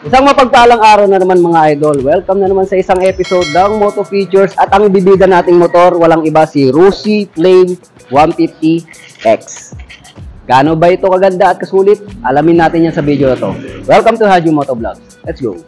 Isang mapagpalang araw na naman mga idol. Welcome na naman sa isang episode ng Moto Features at ang bibida nating motor walang iba si Rusi Flame 150X. Gaano ba ito kaganda at kasulit? Alamin natin yan sa video na to. Welcome to Haju Moto Vlogs. Let's go!